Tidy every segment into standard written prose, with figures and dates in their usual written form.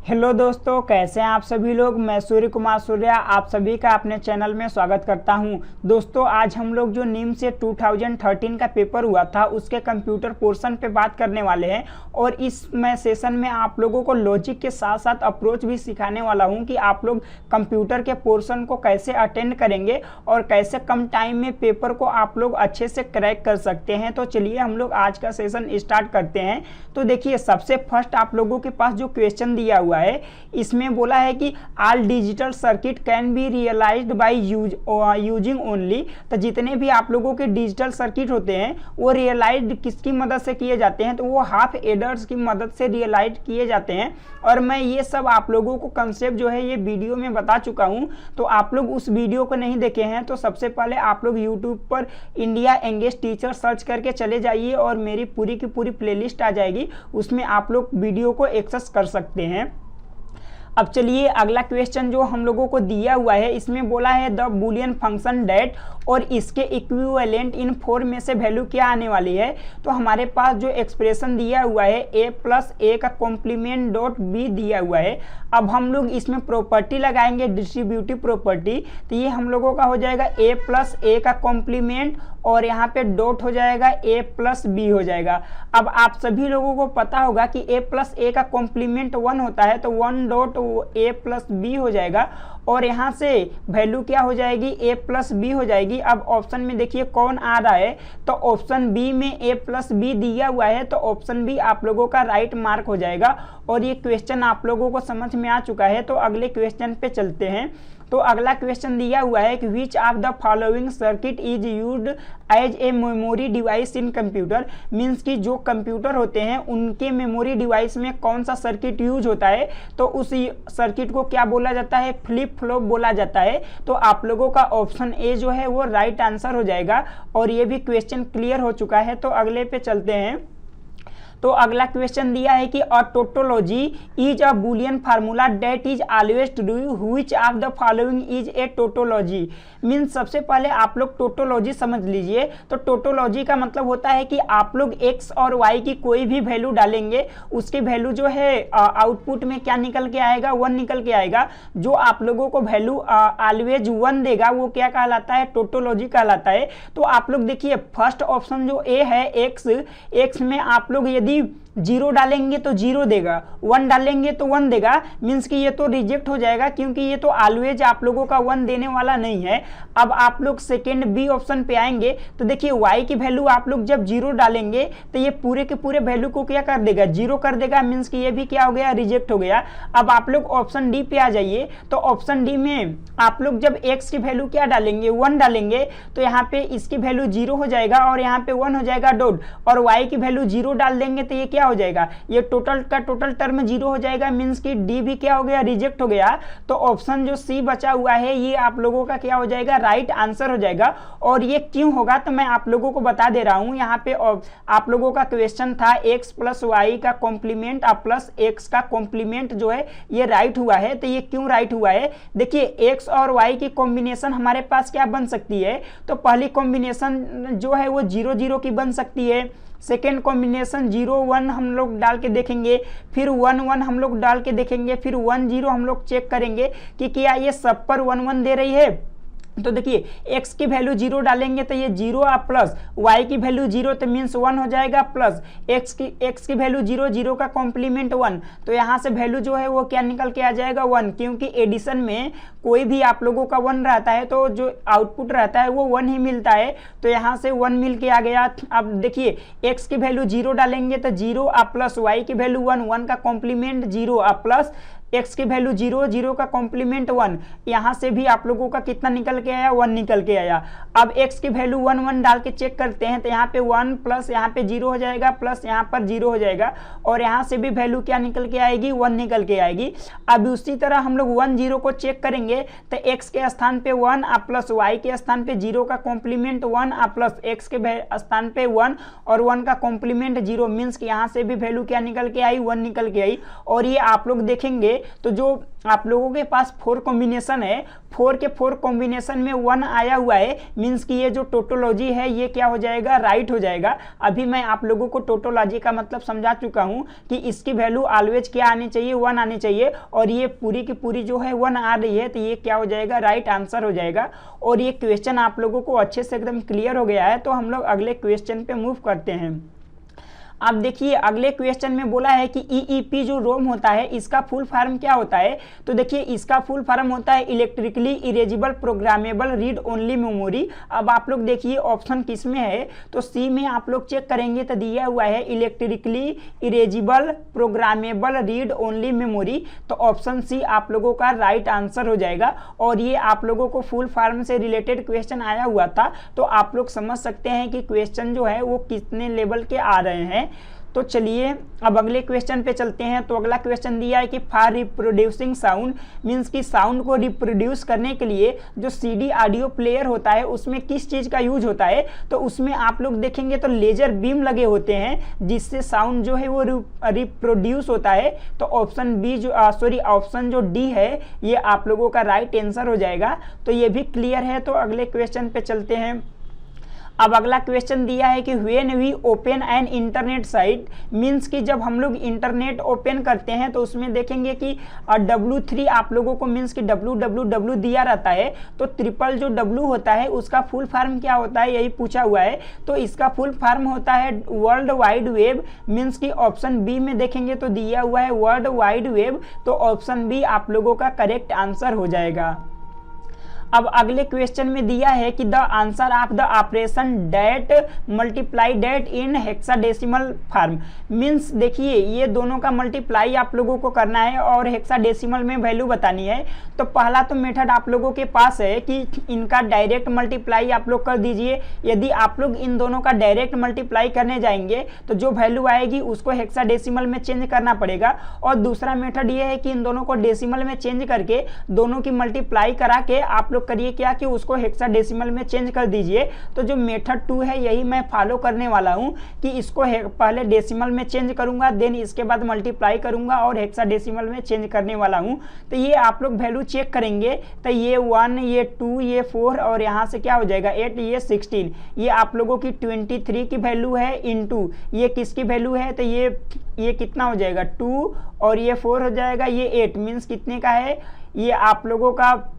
Hello दोस्तों, कैसे हैं आप सभी लोग। मैं सूर्य कुमार सूर्या आप सभी का अपने चैनल में स्वागत करता हूं। दोस्तों, आज हम लोग जो नीम से 2013 का पेपर हुआ था उसके कंप्यूटर पोर्शन पे बात करने वाले हैं और इस सेशन में आप लोगों को लॉजिक के साथ साथ अप्रोच भी सिखाने वाला हूं कि आप लोग कंप्यूटर के पोर्शन को कैसे अटेंड करेंगे और कैसे कम टाइम में पेपर को आप लोग अच्छे से क्रैक कर सकते हैं। तो चलिए हम लोग आज का सेशन स्टार्ट करते हैं। तो देखिए, सबसे फर्स्ट आप लोगों के पास जो क्वेश्चन दिया हुआ है इसमें बोला है कि all digital circuit can be realised by using only. तो जितने भी आप लोगों के डिजिटल सर्किट होते हैं वो रियलाइज्ड किसकी मदद से किए जाते हैं, तो वो हाफ एडर्स की मदद से रियलाइज किए जाते हैं। और मैं ये सब आप लोगों को कंसेप्ट जो है ये वीडियो में बता चुका हूँ। तो आप लोग उस वीडियो को नहीं देखे हैं तो सबसे पहले आप लोग यूट्यूब पर इंडिया एंगेज टीचर सर्च करके चले जाइए और मेरी पूरी की पूरी प्लेलिस्ट आ जाएगी, उसमें आप लोग वीडियो को एक्सेस कर सकते हैं। अब चलिए अगला क्वेश्चन जो हम लोगों को दिया हुआ है इसमें बोला है द बूलियन फंक्शन डेट और इसके इक्विवेलेंट इन 4 में से वैल्यू क्या आने वाली है। तो हमारे पास जो एक्सप्रेशन दिया हुआ है a प्लस ए का कॉम्प्लीमेंट डॉट बी दिया हुआ है। अब हम लोग इसमें प्रॉपर्टी लगाएंगे, डिस्ट्रीब्यूटिव प्रॉपर्टी। तो ये हम लोगों का हो जाएगा a प्लस ए का कॉम्प्लीमेंट और यहाँ पे डॉट हो जाएगा a प्लस बी हो जाएगा। अब आप सभी लोगों को पता होगा कि a प्लस ए का कॉम्प्लीमेंट 1 होता है, तो 1 डॉट a प्लस बी हो जाएगा और यहाँ से वैल्यू क्या हो जाएगी, a प्लस बी हो जाएगी। अब ऑप्शन में देखिए कौन आ रहा है, तो ऑप्शन बी में a प्लस बी दिया हुआ है, तो ऑप्शन बी आप लोगों का राइट मार्क हो जाएगा। और ये क्वेश्चन आप लोगों को समझ में आ चुका है। तो अगले क्वेश्चन पे चलते हैं। तो अगला क्वेश्चन दिया हुआ है कि which of the following circuit is used as a memory device in computer. Means कि जो कंप्यूटर होते हैं उनके मेमोरी डिवाइस में कौन सा सर्किट यूज होता है, तो उस सर्किट को क्या बोला जाता है, फ्लिप फ्लॉप बोला जाता है। तो आप लोगों का ऑप्शन ए जो है वो राइट आंसर हो जाएगा और ये भी क्वेश्चन क्लियर हो चुका है। तो अगले पे चलते हैं। तो अगला क्वेश्चन दिया है कि a tautology is a Boolean formula that is always true, which of the following is a tautology. Means सबसे पहले आप लोग टोटोलॉजी समझ लीजिए। तो टोटोलॉजी का मतलब होता है कि आप लोग x और y की कोई भी वैल्यू डालेंगे, उसकी वैल्यू जो है आउटपुट में क्या निकल के आएगा, 1 निकल के आएगा। जो आप लोगों को वैल्यू ऑलवेज 1 देगा वो क्या कहलाता है, टोटोलॉजी कहलाता है। तो आप लोग देखिए फर्स्ट ऑप्शन जो ए है x में आप लोग यदि 0 डालेंगे तो 0 देगा, 1 डालेंगे तो 1 देगा। मीन्स कि ये तो रिजेक्ट हो जाएगा क्योंकि ये तो ऑलवेज आप लोगों का 1 देने वाला नहीं है। अब आप लोग सेकेंड बी ऑप्शन पे आएंगे तो देखिए y की वैल्यू आप लोग जब 0 डालेंगे तो ये पूरे के पूरे वैल्यू को क्या कर देगा, 0 कर देगा। मीन्स कि ये भी क्या हो गया, रिजेक्ट हो गया। अब आप लोग ऑप्शन डी पे आ जाइए। तो ऑप्शन डी में आप लोग जब x की वैल्यू क्या डालेंगे, 1 डालेंगे, तो यहाँ पे इसकी वैल्यू 0 हो जाएगा और यहाँ पे 1 हो जाएगा डॉट, और y की वैल्यू 0 डाल देंगे तो ये क्या हो जाएगा, ये टोटल का टोटल टर्म 0 हो जाएगा। मीन्स कि डी भी क्या हो गया, रिजेक्ट हो गया। तो ऑप्शन जो सी बचा हुआ है ये आप लोगों का क्या हो जाएगा, राइट आंसर हो जाएगा। और ये क्यों होगा तो मैं आप लोगों को बता दे रहा हूं। यहाँ पे आप लोगों का क्वेश्चन था x प्लस वाई का कॉम्प्लीमेंट प्लस x का कॉम्प्लीमेंट जो है ये राइट हुआ है। तो ये क्यों राइट हुआ है, देखिए x और y की कॉम्बिनेशन हमारे पास क्या बन सकती है, तो पहली कॉम्बिनेशन जो है वो 0 0 की बन सकती है। सेकेंड कॉम्बिनेशन 0 1 हम लोग डाल के देखेंगे, फिर 1 1 हम लोग डाल के देखेंगे, फिर 1 0 हम लोग चेक करेंगे कि क्या ये सब पर 1 1 दे रही है। तो देखिए x की वैल्यू 0 डालेंगे तो ये 0 प्लस y की वैल्यू 0 तो मीन्स 1 हो जाएगा, प्लस x की वैल्यू 0 0 का कॉम्प्लीमेंट 1, तो यहाँ से वैल्यू जो है वो क्या निकल के आ जाएगा, 1। क्योंकि एडिशन में कोई भी आप लोगों का 1 रहता है तो जो आउटपुट रहता है वो 1 ही मिलता है। तो यहाँ से 1 मिल के आ गया। अब देखिए x की वैल्यू 0 डालेंगे तो 0 प्लस y की वैल्यू 1 1 का कॉम्प्लीमेंट 0 प्लस x की वैल्यू 0 0 का कॉम्प्लीमेंट 1, यहाँ से भी आप लोगों का कितना निकल के आया, 1 निकल के आया। अब x की वैल्यू 1 1 डाल के चेक करते हैं तो यहाँ पे 1 प्लस यहाँ पे 0 हो जाएगा, प्लस यहाँ पर 0 हो जाएगा और यहाँ से भी वैल्यू क्या निकल के आएगी, 1 निकल के आएगी। अब उसी तरह हम लोग 1 0 को चेक करेंगे तो x के स्थान पे 1 प्लस y के स्थान पे 0 का कॉम्प्लीमेंट 1 प्लस x के स्थान पे 1 और 1 का कॉम्प्लीमेंट 0। मीन्स कि यहाँ से भी वैल्यू क्या निकल के आई, 1 निकल के आई। और ये आप लोग देखेंगे तो जो आप लोगों के पास 4 कॉम्बिनेशन है, 4 के 4 कॉम्बिनेशन में 1 आया हुआ है, मीन्स कि ये जो टोटोलॉजी है ये क्या हो जाएगा, राइट हो जाएगा। अभी मैं आप लोगों को टोटोलॉजी का मतलब समझा चुका हूं कि इसकी वैल्यू ऑलवेज क्या आनी चाहिए, 1 आनी चाहिए, और ये पूरी की पूरी जो है 1 आ रही है, तो ये क्या हो जाएगा, राइट आंसर हो जाएगा। और ये क्वेश्चन आप लोगों को अच्छे से एकदम क्लियर हो गया है, तो हम लोग अगले क्वेश्चन पे मूव करते हैं। अब देखिए अगले क्वेश्चन में बोला है कि ईईपी जो रोम होता है इसका फुल फॉर्म क्या होता है, तो देखिए इसका फुल फॉर्म होता है electrically erasable programmable read only memory. अब आप लोग देखिए ऑप्शन किस में है, तो सी में आप लोग चेक करेंगे तो दिया हुआ है electrically erasable programmable read only memory, तो ऑप्शन सी आप लोगों का राइट आंसर हो जाएगा। और ये आप लोगों को फुल फॉर्म से रिलेटेड क्वेश्चन आया हुआ था, तो आप लोग समझ सकते हैं कि क्वेश्चन जो है वो कितने लेवल के आ रहे हैं। तो चलिए अब अगले क्वेश्चन पे चलते हैं। तो अगला क्वेश्चन दिया है कि फॉर रिप्रोड्यूसिंग साउंड, मीन्स कि साउंड को रिप्रोड्यूस करने के लिए जो सीडी ऑडियो प्लेयर होता है उसमें किस चीज़ का यूज होता है, तो उसमें आप लोग देखेंगे तो लेजर बीम लगे होते हैं जिससे साउंड जो है वो रिप्रोड्यूस होता है। तो ऑप्शन बी जो ऑप्शन जो डी है ये आप लोगों का राइट आंसर हो जाएगा। तो ये भी क्लियर है। तो अगले क्वेश्चन पे चलते हैं। अब अगला क्वेश्चन दिया है कि when we open an internet site, means कि जब हम लोग इंटरनेट ओपन करते हैं तो उसमें देखेंगे कि W3 आप लोगों को मीन्स कि www दिया रहता है, तो ट्रिपल जो W होता है उसका फुल फॉर्म क्या होता है यही पूछा हुआ है। तो इसका फुल फॉर्म होता है वर्ल्ड वाइड वेब, मीन्स कि ऑप्शन बी में देखेंगे तो दिया हुआ है वर्ल्ड वाइड वेब, तो ऑप्शन बी आप लोगों का करेक्ट आंसर हो जाएगा। अब अगले क्वेश्चन में दिया है कि the answer of the operation that multiply that in hexadecimal form, means देखिए ये दोनों का मल्टीप्लाई आप लोगों को करना है और हेक्साडेसिमल में वैल्यू बतानी है। तो पहला तो मेथड आप लोगों के पास है कि इनका डायरेक्ट मल्टीप्लाई आप लोग कर दीजिए। यदि आप लोग इन दोनों का डायरेक्ट मल्टीप्लाई करने जाएंगे तो जो वैल्यू आएगी उसको हेक्साडेसिमल में चेंज करना पड़ेगा। और दूसरा मेथड ये है कि इन दोनों को डेसिमल में चेंज करके दोनों की मल्टीप्लाई करा के आप लोग करिए क्या कि उसको हेक्साडेसिमल में चेंज कर दीजिए। तो जो मेथड 2 है यही मैं फॉलो करने वाला हूं कि इसको पहले डेसिमल में चेंज करूंगा, देन इसके बाद मल्टीप्लाई करूंगा और हेक्साडेसिमल में चेंज करने वाला हूं। तो ये आप लोग वैल्यू चेक करेंगे तो ये 1, ये 2, ये 4 और यहाँ से क्या हो जाएगा 8, ये 16। ये आप लोगों की 23 की वैल्यू है इनटू ये किसकी वैल्यू है, तो ये कितना हो जाएगा 2 और ये 4 हो जाएगा, ये 8 मीन्स कितने का है, ये आप लोगों का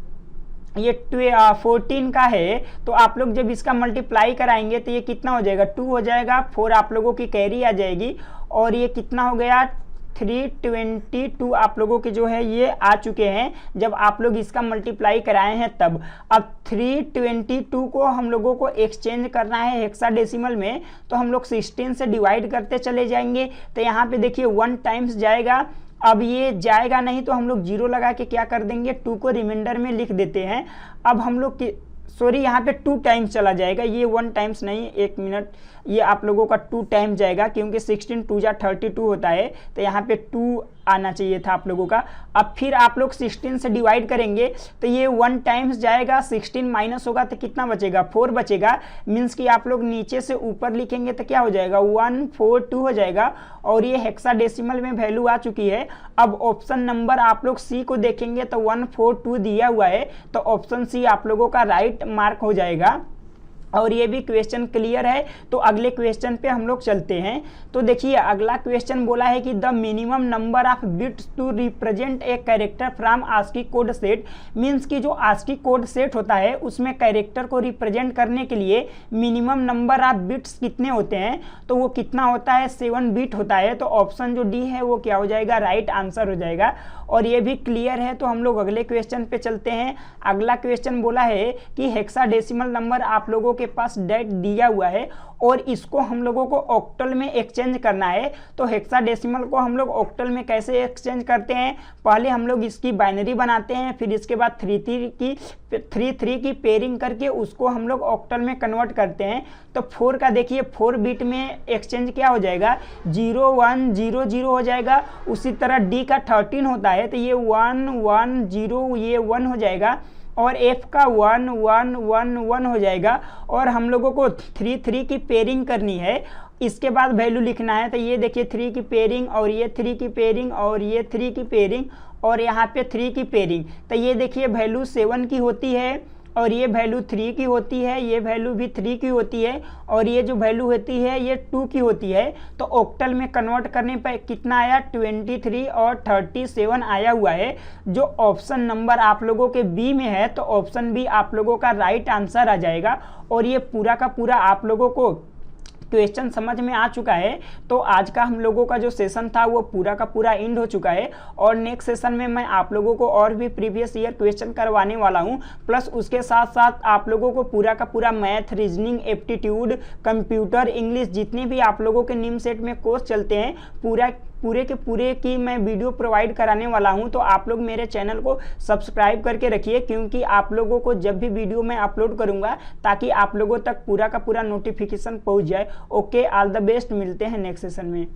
ये 14 का है। तो आप लोग जब इसका मल्टीप्लाई कराएंगे तो ये कितना हो जाएगा 2 हो जाएगा, 4 आप लोगों की कैरी आ जाएगी और ये कितना हो गया 322 आप लोगों के जो है ये आ चुके हैं जब आप लोग इसका मल्टीप्लाई कराए हैं तब। अब 322 को हम लोगों को एक्सचेंज करना है हेक्साडेसिमल में, तो हम लोग 16 से डिवाइड करते चले जाएंगे। तो यहाँ पे देखिए 1 टाइम्स जाएगा, अब ये जाएगा नहीं तो हम लोग 0 लगा के क्या कर देंगे 2 को रिमाइंडर में लिख देते हैं। अब हम लोग सॉरी यहाँ पे 2 टाइम्स चला जाएगा, ये 1 टाइम्स नहीं, 1 मिनट, ये आप लोगों का 2 टाइम जाएगा क्योंकि 16 2 जा 32 होता है, तो यहाँ पे 2 आना चाहिए था आप लोगों का। अब फिर आप लोग 16 से डिवाइड करेंगे तो ये 1 टाइम्स जाएगा, 16 माइनस होगा तो कितना बचेगा 4 बचेगा, मीन्स कि आप लोग नीचे से ऊपर लिखेंगे तो क्या हो जाएगा 142 हो जाएगा और ये हेक्साडेसिमल में वैल्यू आ चुकी है। अब ऑप्शन नंबर आप लोग सी को देखेंगे तो 142 दिया हुआ है, तो ऑप्शन सी आप लोगों का राइट मार्क हो जाएगा। और ये भी क्वेश्चन क्लियर है। तो अगले क्वेश्चन पे हम लोग चलते हैं। तो देखिए अगला क्वेश्चन बोला है कि the minimum number of bits to represent a character from ASCII code set, means कि जो आस्की कोड सेट होता है उसमें कैरेक्टर को रिप्रेजेंट करने के लिए मिनिमम नंबर ऑफ बिट्स कितने होते हैं, तो वो कितना होता है 7 बिट होता है। तो ऑप्शन जो डी है वो क्या हो जाएगा राइट आंसर हो जाएगा। और ये भी क्लियर है। तो हम लोग अगले क्वेश्चन पे चलते हैं। अगला क्वेश्चन बोला है कि हेक्साडेसिमल नंबर आप लोगों के पास डेट दिया हुआ है और इसको हम लोगों को ऑक्टल में एक्सचेंज करना है। तो हेक्साडेसिमल को हम लोग ऑक्टल में कैसे एक्सचेंज करते हैं, पहले हम लोग इसकी बाइनरी बनाते हैं, फिर इसके बाद 3 की पेयरिंग करके उसको हम लोग ऑक्टल में कन्वर्ट करते हैं। तो 4 का देखिए 4 बिट में एक्सचेंज क्या हो जाएगा 0 1 0 0 हो जाएगा। उसी तरह डी का 13 होता है तो ये 1 1 0 ये 1 हो जाएगा और एफ का 1 1 1 1 हो जाएगा। और हम लोगों को 3 की पेयरिंग करनी है, इसके बाद वैल्यू लिखना है। तो ये देखिए 3 की पेयरिंग और ये 3 की पेयरिंग और ये 3 की पेयरिंग और यहाँ पे 3 की पेयरिंग। तो ये देखिए वैल्यू 7 की होती है और ये वैल्यू 3 की होती है, ये वैल्यू भी 3 की होती है और ये जो वैल्यू होती है ये 2 की होती है। तो ऑक्टल में कन्वर्ट करने पर कितना आया, 23 और 37 आया हुआ है। जो ऑप्शन नंबर आप लोगों के बी में है तो ऑप्शन बी आप लोगों का राइट आंसर आ जाएगा। और ये पूरा का पूरा आप लोगों को क्वेश्चन समझ में आ चुका है। तो आज का हम लोगों का जो सेशन था वो पूरा का पूरा एंड हो चुका है और नेक्स्ट सेशन में मैं आप लोगों को और भी प्रीवियस ईयर क्वेश्चन करवाने वाला हूं। प्लस उसके साथ साथ आप लोगों को पूरा का पूरा math, reasoning, aptitude, computer, English जितने भी आप लोगों के निम सेट में कोर्स चलते हैं पूरे के पूरे की मैं वीडियो प्रोवाइड कराने वाला हूं। तो आप लोग मेरे चैनल को सब्सक्राइब करके रखिए, क्योंकि आप लोगों को जब भी वीडियो मैं अपलोड करूंगा ताकि आप लोगों तक पूरा का पूरा नोटिफिकेशन पहुंच जाए। ओके, ऑल द बेस्ट, मिलते हैं नेक्स्ट सेशन में।